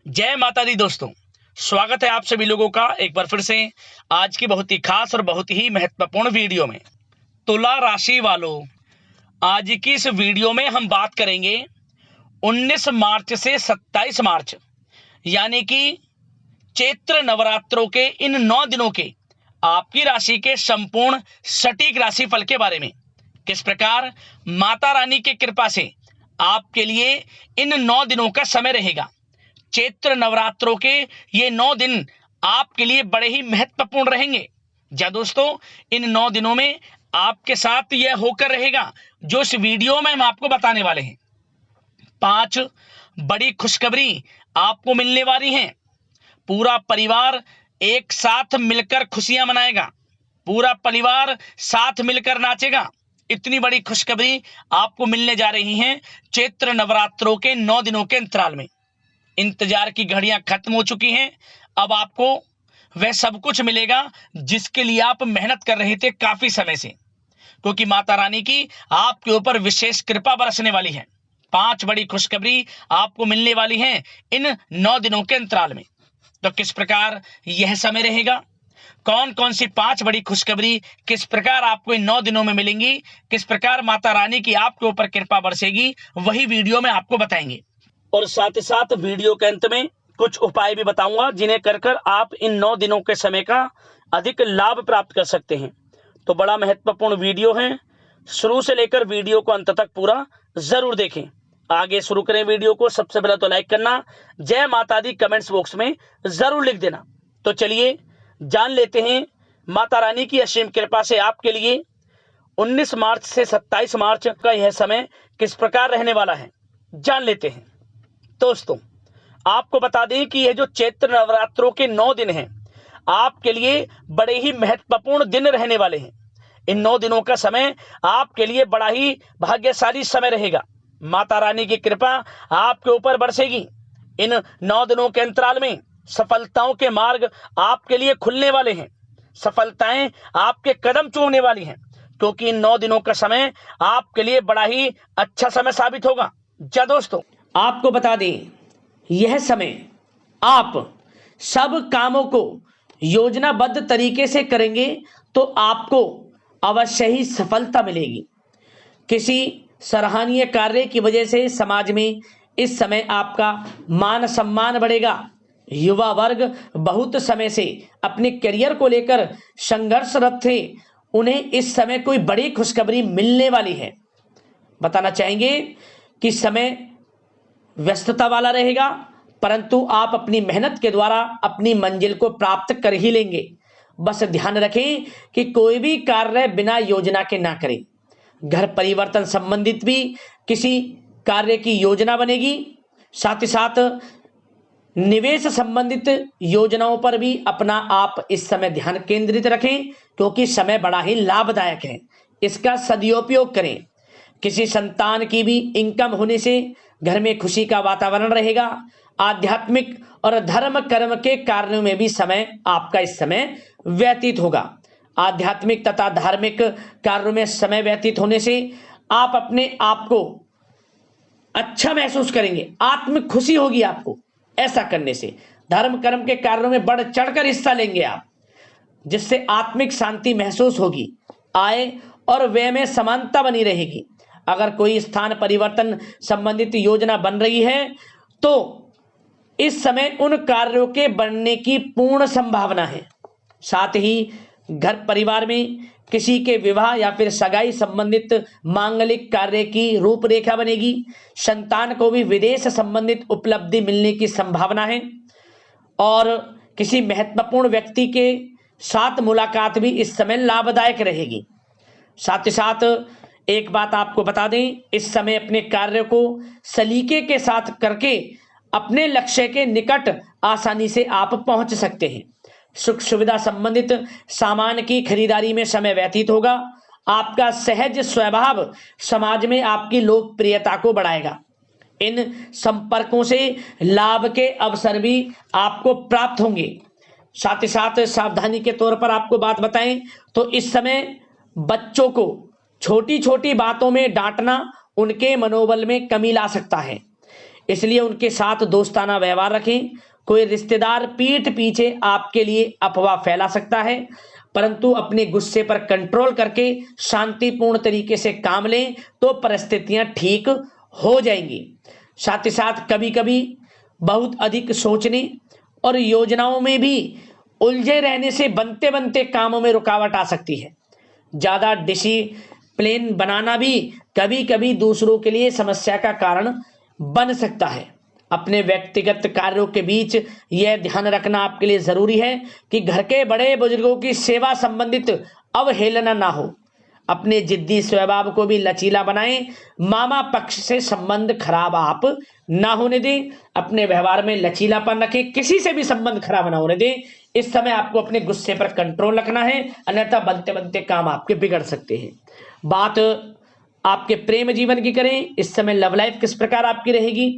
जय माता दी दोस्तों, स्वागत है आप सभी लोगों का एक बार फिर से आज की बहुत ही खास और बहुत ही महत्वपूर्ण वीडियो में। तुला राशि वालों, आज की इस वीडियो में हम बात करेंगे 19 मार्च से 27 मार्च यानी कि चैत्र नवरात्रों के इन 9 दिनों के आपकी राशि के संपूर्ण सटीक राशिफल के बारे में। किस प्रकार माता रानी की कृपा से आपके लिए इन 9 दिनों का समय रहेगा। चैत्र नवरात्रों के ये 9 दिन आपके लिए बड़े ही महत्वपूर्ण रहेंगे। जी दोस्तों, इन 9 दिनों में आपके साथ यह होकर रहेगा जो इस वीडियो में हम आपको बताने वाले हैं। 5 बड़ी खुशखबरी आपको मिलने वाली हैं। पूरा परिवार एक साथ मिलकर खुशियां मनाएगा, पूरा परिवार साथ मिलकर नाचेगा। इतनी बड़ी खुशखबरी आपको मिलने जा रही हैं चैत्र नवरात्रों के 9 दिनों के अंतराल में। इंतजार की घड़ियां खत्म हो चुकी हैं। अब आपको वह सब कुछ मिलेगा जिसके लिए आप मेहनत कर रहे थे काफी समय से, क्योंकि माता रानी की आपके ऊपर विशेष कृपा बरसने वाली है। 5 बड़ी खुशखबरी आपको मिलने वाली हैं इन 9 दिनों के अंतराल में। तो किस प्रकार यह समय रहेगा, कौन कौन सी 5 बड़ी खुशखबरी किस प्रकार आपको इन 9 दिनों में मिलेंगी, किस प्रकार माता रानी की आपके ऊपर कृपा बरसेगी, वही वीडियो में आपको बताएंगे। और साथ ही साथ वीडियो के अंत में कुछ उपाय भी बताऊंगा जिन्हें कर आप इन 9 दिनों के समय का अधिक लाभ प्राप्त कर सकते हैं। तो बड़ा महत्वपूर्ण वीडियो है, शुरू से लेकर वीडियो को अंत तक पूरा जरूर देखें। आगे शुरू करें वीडियो को। सबसे पहले तो लाइक करना, जय माता दी कमेंट्स बॉक्स में जरूर लिख देना। तो चलिए जान लेते हैं माता रानी की असीम कृपा से आपके लिए 19 मार्च से 27 मार्च का यह समय किस प्रकार रहने वाला है, जान लेते हैं। दोस्तों, आपको बता दें कि यह जो चैत्र नवरात्रों के 9 दिन हैं आपके लिए बड़े ही महत्वपूर्ण दिन रहने वाले हैं। इन 9 दिनों का समय आपके लिए बड़ा ही भाग्यशाली समय रहेगा। माता रानी की कृपा आपके ऊपर बरसेगी। इन 9 दिनों के अंतराल में सफलताओं के मार्ग आपके लिए खुलने वाले हैं। सफलताएं आपके कदम चूमने वाली हैं, क्योंकि इन 9 दिनों का समय आपके लिए बड़ा ही अच्छा समय साबित होगा। जा दोस्तों, आपको बता दें यह समय आप सब कामों को योजनाबद्ध तरीके से करेंगे तो आपको अवश्य ही सफलता मिलेगी। किसी सराहनीय कार्य की वजह से समाज में इस समय आपका मान सम्मान बढ़ेगा। युवा वर्ग बहुत समय से अपने करियर को लेकर संघर्षरत थे, उन्हें इस समय कोई बड़ी खुशखबरी मिलने वाली है। बताना चाहेंगे कि समय व्यस्तता वाला रहेगा, परंतु आप अपनी मेहनत के द्वारा अपनी मंजिल को प्राप्त कर ही लेंगे। बस ध्यान रखें कि कोई भी कार्य बिना योजना के ना करें। घर परिवर्तन संबंधित भी किसी कार्य की योजना बनेगी। साथ ही साथ निवेश संबंधित योजनाओं पर भी अपना आप इस समय ध्यान केंद्रित रखें, क्योंकि समय बड़ा ही लाभदायक है। इसका सदुपयोग करें। किसी संतान की भी इनकम होने से घर में खुशी का वातावरण रहेगा। आध्यात्मिक और धर्म कर्म के कार्यों में भी समय आपका इस समय व्यतीत होगा। आध्यात्मिक तथा धार्मिक कार्यों में समय व्यतीत होने से आप अपने आप को अच्छा महसूस करेंगे, आत्मिक खुशी होगी आपको। ऐसा करने से धर्म कर्म के कार्यों में बढ़ चढ़कर हिस्सा लेंगे आप, जिससे आत्मिक शांति महसूस होगी। आय और व्यय में समानता बनी रहेगी। अगर कोई स्थान परिवर्तन संबंधित योजना बन रही है तो इस समय उन कार्यों के बनने की पूर्ण संभावना है। साथ ही घर परिवार में किसी के विवाह या फिर सगाई संबंधित मांगलिक कार्य की रूपरेखा बनेगी। संतान को भी विदेश संबंधित उपलब्धि मिलने की संभावना है और किसी महत्वपूर्ण व्यक्ति के साथ मुलाकात भी इस समय लाभदायक रहेगी। साथ ही साथ एक बात आपको बता दें, इस समय अपने कार्य को सलीके के साथ करके अपने लक्ष्य के निकट आसानी से आप पहुंच सकते हैं। सुख सुविधा संबंधित सामान की खरीदारी में समय व्यतीत होगा। आपका सहज स्वभाव समाज में आपकी लोकप्रियता को बढ़ाएगा। इन संपर्कों से लाभ के अवसर भी आपको प्राप्त होंगे। साथ ही साथ सावधानी के तौर पर आपको बात बताएं तो इस समय बच्चों को छोटी छोटी बातों में डांटना उनके मनोबल में कमी ला सकता है। इसलिए उनके साथ दोस्ताना व्यवहार रखें। कोई रिश्तेदार पीठ पीछे आपके लिए अफवाह फैला सकता है, परंतु अपने गुस्से पर कंट्रोल करके शांतिपूर्ण तरीके से काम लें तो परिस्थितियां ठीक हो जाएंगी। साथ ही साथ कभी कभी बहुत अधिक सोचने और योजनाओं में भी उलझे रहने से बनते बनते कामों में रुकावट आ सकती है। ज्यादा डिसिप्लिन बनाना भी कभी कभी दूसरों के लिए समस्या का कारण बन सकता है। अपने व्यक्तिगत कार्यों के बीच यह ध्यान रखना आपके लिए जरूरी है कि घर के बड़े बुजुर्गों की सेवा संबंधित अवहेलना ना हो। अपने जिद्दी स्वभाव को भी लचीला बनाएं। मामा पक्ष से संबंध खराब आप ना होने दें। अपने व्यवहार में लचीलापन रखें, किसी से भी संबंध खराब ना होने दें। इस समय आपको अपने गुस्से पर कंट्रोल रखना है, अन्यथा बनते बनते काम आपके बिगड़ सकते हैं। बात आपके प्रेम जीवन की करें, इस समय लव लाइफ किस प्रकार आपकी रहेगी,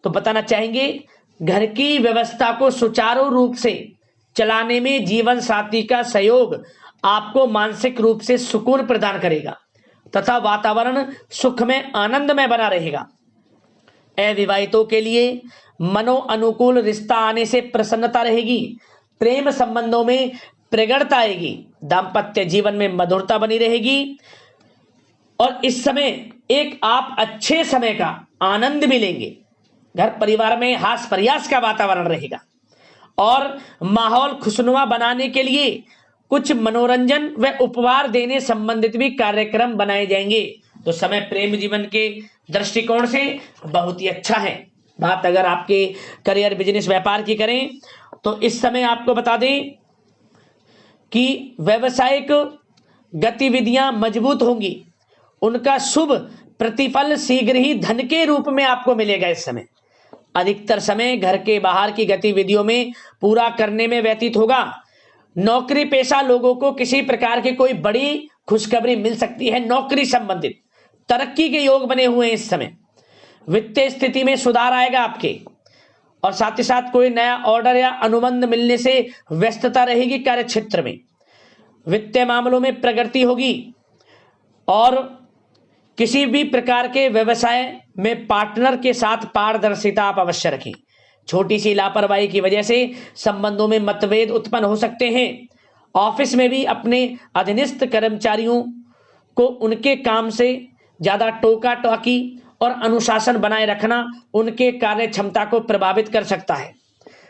तो बताना चाहेंगे घर की व्यवस्था को सुचारू रूप से चलाने में जीवन साथी का सहयोग आपको मानसिक रूप से सुकून प्रदान करेगा तथा वातावरण सुखमय आनंदमय बना रहेगा। अविवाहितों के लिए मनो अनुकूल रिश्ता आने से प्रसन्नता रहेगी। प्रेम संबंधों में प्रगढ़ता आएगी। दाम्पत्य जीवन में मधुरता बनी रहेगी और इस समय एक आप अच्छे समय का आनंद भी लेंगे। घर परिवार में हास प्रयास का वातावरण रहेगा और माहौल खुशनुमा बनाने के लिए कुछ मनोरंजन व उपहार देने संबंधित भी कार्यक्रम बनाए जाएंगे। तो समय प्रेम जीवन के दृष्टिकोण से बहुत ही अच्छा है। बात अगर आपके करियर बिजनेस व्यापार की करें तो इस समय आपको बता दें कि व्यावसायिक गतिविधियां मजबूत होंगी। उनका शुभ प्रतिफल शीघ्र ही धन के रूप में आपको मिलेगा। इस समय अधिकतर समय घर के बाहर की गतिविधियों में पूरा करने में व्यतीत होगा। नौकरी पेशा लोगों को किसी प्रकार की कोई बड़ी खुशखबरी मिल सकती है। नौकरी संबंधित तरक्की के योग बने हुए हैं। इस समय वित्तीय स्थिति में सुधार आएगा आपके, और साथ ही साथ कोई नया ऑर्डर या अनुबंध मिलने से व्यस्तता रहेगी। कार्य क्षेत्र में वित्तीय मामलों में प्रगति होगी और किसी भी प्रकार के व्यवसाय में पार्टनर के साथ पारदर्शिता आप अवश्य रखें। छोटी सी लापरवाही की वजह से संबंधों में मतभेद उत्पन्न हो सकते हैं। ऑफिस में भी अपने अधीनस्थ कर्मचारियों को उनके काम से ज्यादा टोका टाकी और अनुशासन बनाए रखना उनके कार्य क्षमता को प्रभावित कर सकता है।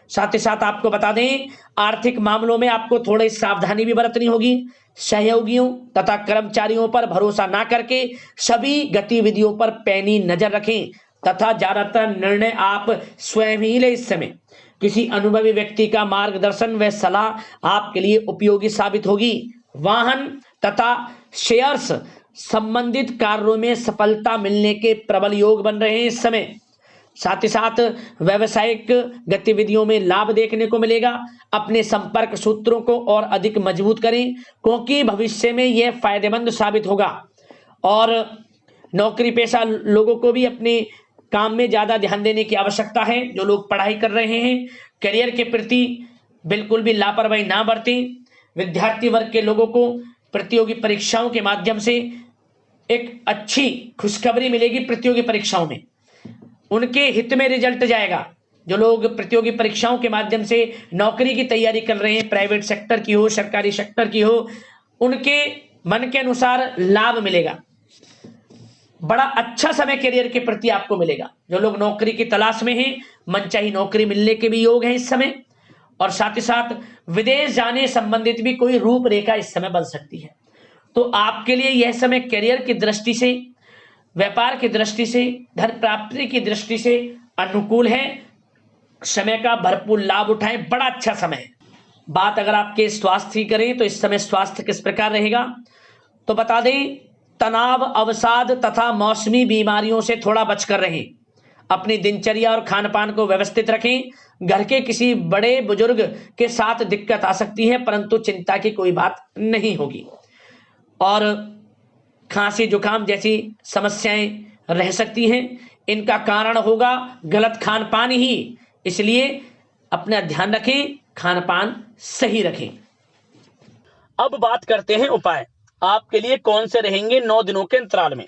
साथ ही साथ आपको बता दें आर्थिक मामलों में आपको थोड़ी सावधानी भी बरतनी होगी। सहयोगियों तथा कर्मचारियों पर भरोसा ना करके सभी गतिविधियों पर पैनी नजर रखें तथा ज्यादातर निर्णय आप स्वयं ही लें। इस समय किसी अनुभवी व्यक्ति का मार्गदर्शन व सलाह आपके लिए उपयोगी साबित होगी। वाहन तथा शेयर्स संबंधित कार्यों में सफलता मिलने के प्रबल योग बन रहे हैं इस समय। साथ ही साथ व्यावसायिक गतिविधियों में लाभ देखने को मिलेगा। अपने संपर्क सूत्रों को और अधिक मजबूत करें क्योंकि भविष्य में यह फायदेमंद साबित होगा। और नौकरी पेशा लोगों को भी अपने काम में ज्यादा ध्यान देने की आवश्यकता है। जो लोग पढ़ाई कर रहे हैं करियर के प्रति बिल्कुल भी लापरवाही ना बरतें। विद्यार्थी वर्ग के लोगों को प्रतियोगी परीक्षाओं के माध्यम से एक अच्छी खुशखबरी मिलेगी। प्रतियोगी परीक्षाओं में उनके हित में रिजल्ट जाएगा। जो लोग प्रतियोगी परीक्षाओं के माध्यम से नौकरी की तैयारी कर रहे हैं, प्राइवेट सेक्टर की हो सरकारी सेक्टर की हो, उनके मन के अनुसार लाभ मिलेगा। बड़ा अच्छा समय करियर के प्रति आपको मिलेगा। जो लोग नौकरी की तलाश में हैं मनचाही नौकरी मिलने के भी योग हैं इस समय। और साथ ही साथ विदेश जाने संबंधित भी कोई रूपरेखा इस समय बन सकती है। तो आपके लिए यह समय करियर की दृष्टि से, व्यापार की दृष्टि से, धन प्राप्ति की दृष्टि से अनुकूल है। समय का भरपूर लाभ उठाएं, बड़ा अच्छा समय है। बात अगर आपके स्वास्थ्य की करें तो इस समय स्वास्थ्य किस प्रकार रहेगा, तो बता दें तनाव, अवसाद तथा मौसमी बीमारियों से थोड़ा बचकर रहें। अपनी दिनचर्या और खान पान को व्यवस्थित रखें। घर के किसी बड़े बुजुर्ग के साथ दिक्कत आ सकती है परंतु चिंता की कोई बात नहीं होगी। और खांसी जुकाम जैसी समस्याएं रह सकती हैं, इनका कारण होगा गलत खान पान ही। इसलिए अपना ध्यान रखें, खान पान सही रखें। अब बात करते हैं उपाय आपके लिए कौन से रहेंगे 9 दिनों के अंतराल में।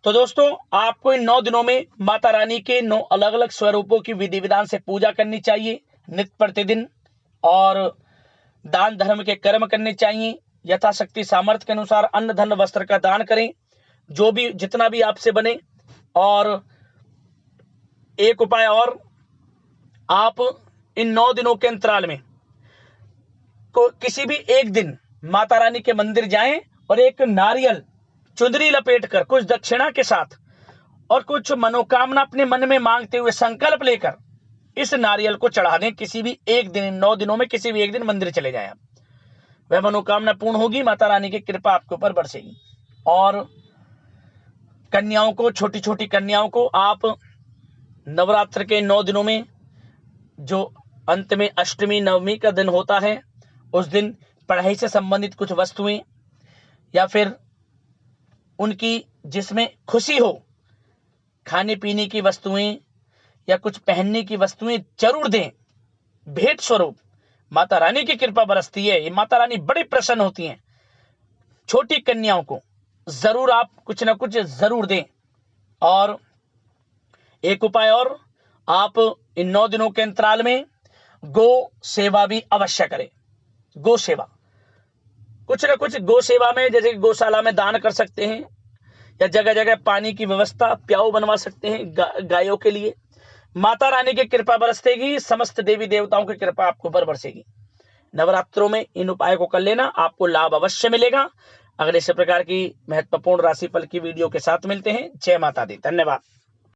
तो दोस्तों, आपको इन 9 दिनों में माता रानी के 9 अलग अलग स्वरूपों की विधि विधान से पूजा करनी चाहिए नित्य प्रतिदिन, और दान धर्म के कर्म करने चाहिए। यथाशक्ति सामर्थ्य के अनुसार अन्न धन वस्त्र का दान करें, जो भी जितना भी आपसे बने। और एक उपाय और, आप इन 9 दिनों के अंतराल में किसी भी एक दिन माता रानी के मंदिर जाएं और एक नारियल चुंदरी लपेटकर कुछ दक्षिणा के साथ और कुछ मनोकामना अपने मन में मांगते हुए संकल्प लेकर इस नारियल को चढ़ा दें। किसी भी एक दिन, 9 दिनों में किसी भी एक दिन मंदिर चले जाएं, वह मनोकामना पूर्ण होगी, माता रानी की कृपा आपके ऊपर बरसेगी। और कन्याओं को, छोटी छोटी कन्याओं को आप नवरात्र के 9 दिनों में जो अंत में अष्टमी नवमी का दिन होता है, उस दिन पढ़ाई से संबंधित कुछ वस्तुएं या फिर उनकी जिसमें खुशी हो, खाने पीने की वस्तुएं या कुछ पहनने की वस्तुएं जरूर दें भेंट स्वरूप। माता रानी की कृपा बरसती है, ये माता रानी बड़ी प्रसन्न होती हैं। छोटी कन्याओं को जरूर आप कुछ ना कुछ जरूर दें। और एक उपाय और, आप इन 9 दिनों के अंतराल में गो सेवा भी अवश्य करें। गो सेवा, कुछ ना कुछ गो सेवा में, जैसे गौशाला में दान कर सकते हैं, या जगह जगह पानी की व्यवस्था, प्याऊ बनवा सकते हैं गायों के लिए। माता रानी की कृपा बरसेगी, समस्त देवी देवताओं की कृपा आपको ऊपर बरसेगी। नवरात्रों में इन उपायों को कर लेना, आपको लाभ अवश्य मिलेगा। अगले इसी प्रकार की महत्वपूर्ण राशिफल की वीडियो के साथ मिलते हैं। जय माता दी, धन्यवाद।